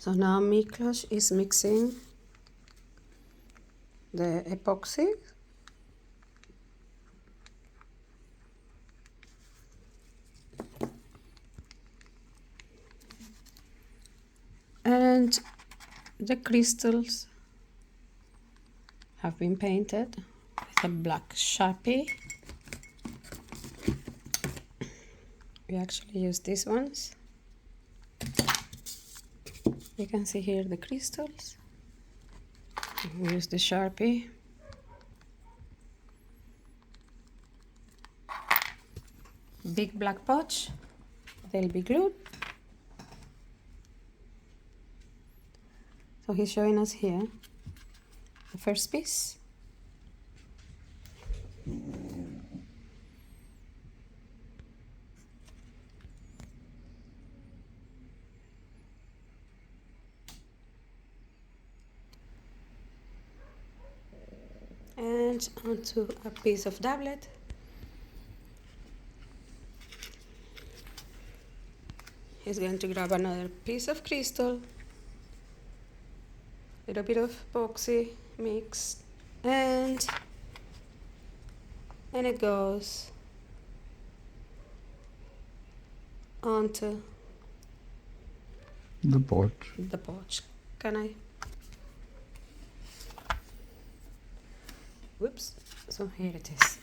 So now Miklos is mixing the epoxy. And the crystals have been painted with a black Sharpie. We actually use these ones. You can see here the crystals. We use the Sharpie. Big black pouch. They'll be glued. So he's showing us here the first piece. And onto a piece of doublet. He's going to grab another piece of crystal, little bit of epoxy mixed, and it goes onto the pouch. the pouch. Can I? Whoops. So here it is.